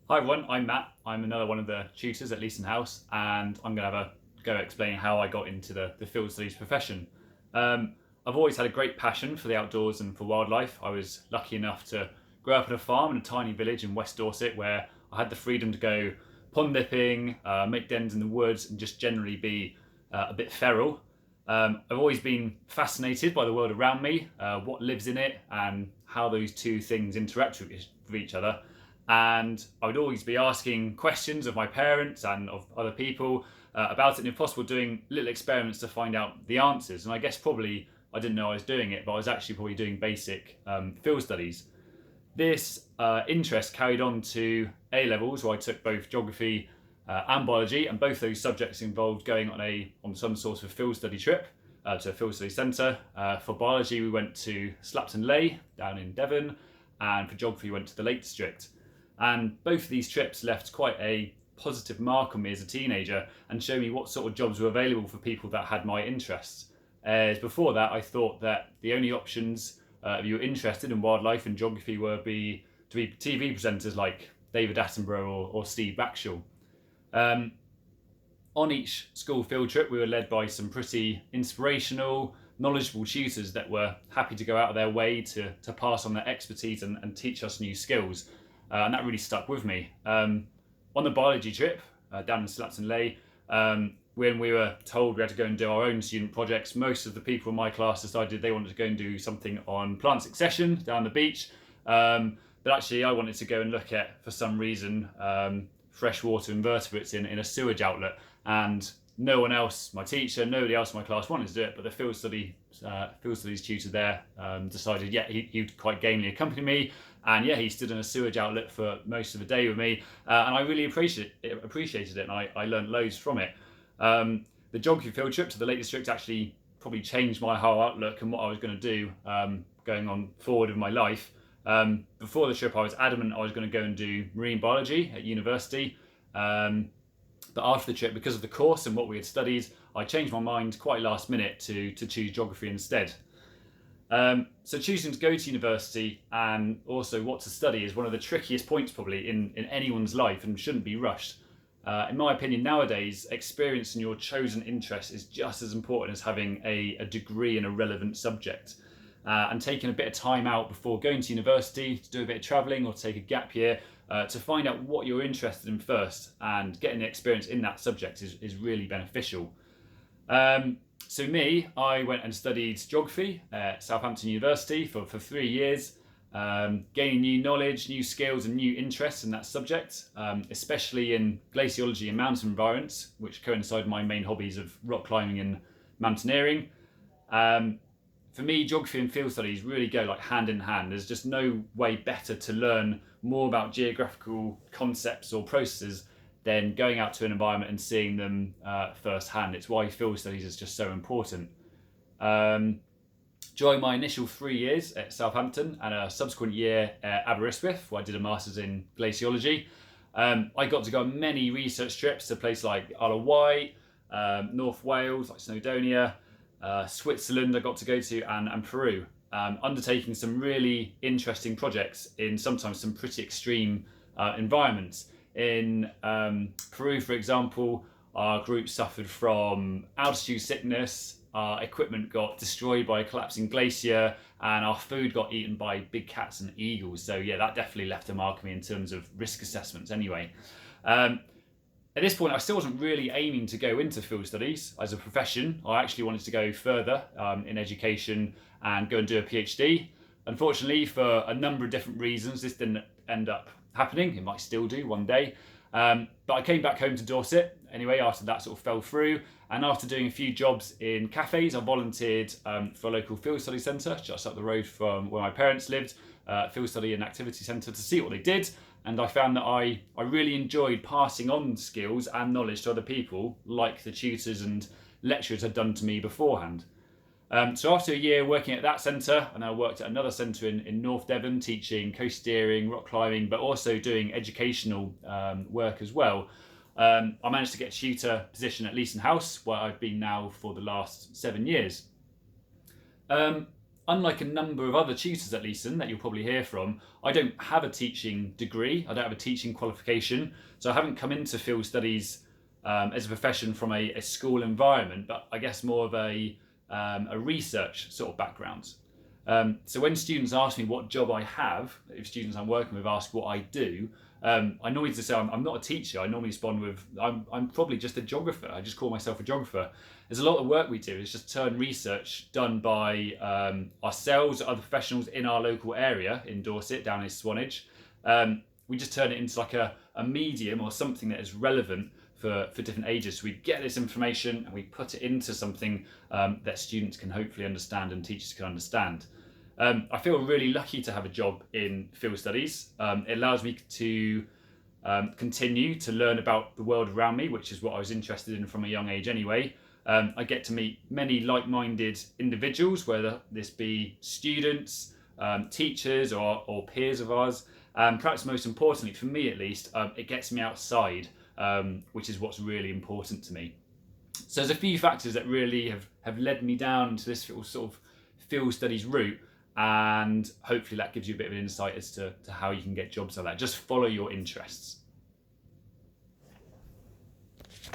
Hi everyone, I'm Matt. I'm another one of the tutors at Leeson House, and I'm going to have a go at explaining how I got into the field studies profession. I've always had a great passion for the outdoors and for wildlife. I was lucky enough to grow up in a farm in a tiny village in West Dorset where I had the freedom to go pond dipping, make dens in the woods, and just generally be a bit feral. I've always been fascinated by the world around me, what lives in it, and how those two things interact with each other. And I would always be asking questions of my parents and of other people about it, and if possible, doing little experiments to find out the answers. And I guess probably I didn't know I was doing it, but I was actually probably doing basic field studies. This interest carried on to A levels, where I took both geography and biology, and both those subjects involved going on some sort of field study trip to a field study centre. For biology, we went to Slapton Leigh down in Devon, and for geography, we went to the Lake District. And both of these trips left quite a positive mark on me as a teenager and showed me what sort of jobs were available for people that had my interests. As before that, I thought that the only options if you were interested in wildlife and geography were to be TV presenters like David Attenborough or Steve Backshall. Um, on each school field trip, we were led by some pretty inspirational, knowledgeable tutors that were happy to go out of their way to pass on their expertise and teach us new skills. And that really stuck with me. On the biology trip down in Slapton Leigh, when we were told we had to go and do our own student projects, most of the people in my class decided they wanted to go and do something on plant succession down the beach. But actually, I wanted to go and look at, for some reason, freshwater invertebrates in a sewage outlet. And no one else, my teacher, nobody else in my class wanted to do it, but the field studies tutor there decided, he'd quite gamely accompany me. And he stood in a sewage outlet for most of the day with me, and I really appreciated it, and I learned loads from it. The geography field trip to the Lake District actually probably changed my whole outlook and what I was going to do going on forward in my life. Before the trip, I was adamant I was going to go and do marine biology at university. But after the trip, because of the course and what we had studied, I changed my mind quite last minute to choose geography instead. So choosing to go to university and also what to study is one of the trickiest points probably in anyone's life and shouldn't be rushed. In my opinion, nowadays, experience in your chosen interest is just as important as having a degree in a relevant subject. And taking a bit of time out before going to university to do a bit of travelling or take a gap year to find out what you're interested in first and getting the experience in that subject is really beneficial. So me, I went and studied geography at Southampton University for 3 years, gaining new knowledge, new skills and new interests in that subject, especially in glaciology and mountain environments, which coincide with my main hobbies of rock climbing and mountaineering. For me, geography and field studies really go like hand in hand. There's just no way better to learn more about geographical concepts or processes than going out to an environment and seeing them firsthand. It's why field studies is just so important. During my initial 3 years at Southampton and a subsequent year at Aberystwyth, where I did a master's in glaciology, I got to go on many research trips to places like Isle of Wight, North Wales, like Snowdonia, Switzerland I got to go to, and Peru, undertaking some really interesting projects in sometimes some pretty extreme environments. In Peru, for example, our group suffered from altitude sickness, our equipment got destroyed by a collapsing glacier, and our food got eaten by big cats and eagles. So that definitely left a mark on me in terms of risk assessments anyway. At this point, I still wasn't really aiming to go into field studies as a profession. I actually wanted to go further in education and go and do a PhD. Unfortunately, for a number of different reasons, this didn't end up happening. It might still do one day. But I came back home to Dorset anyway after that sort of fell through. And after doing a few jobs in cafes, I volunteered for a local field study centre just up the road from where my parents lived, field study and activity centre, to see what they did. And I found that I really enjoyed passing on skills and knowledge to other people, like the tutors and lecturers had done to me beforehand. So after a year working at that centre, and I worked at another centre in North Devon, teaching coast steering, rock climbing, but also doing educational work as well. I managed to get a tutor position at Leeson House, where I've been now for the last 7 years. unlike a number of other tutors at Leeson that you'll probably hear from, I don't have a teaching degree, I don't have a teaching qualification, so I haven't come into field studies as a profession from a school environment, but I guess more of a research sort of background. So when students ask me what job I have, if students I'm working with ask what I do, I normally just say I'm not a teacher. I normally respond with I'm probably just a geographer. I just call myself a geographer. There's a lot of work we do. It's just turn research done by ourselves, other professionals in our local area in Dorset, down in Swanage. We just turn it into like a medium or something that is relevant for different ages. So we get this information and we put it into something that students can hopefully understand and teachers can understand. I feel really lucky to have a job in field studies. It allows me to continue to learn about the world around me, which is what I was interested in from a young age anyway. I get to meet many like-minded individuals, whether this be students, teachers or peers of ours. And perhaps most importantly, for me at least, it gets me outside, which is what's really important to me. So there's a few factors that really have led me down into this sort of field studies route, and hopefully that gives you a bit of an insight as to how you can get jobs like that. Just follow your interests.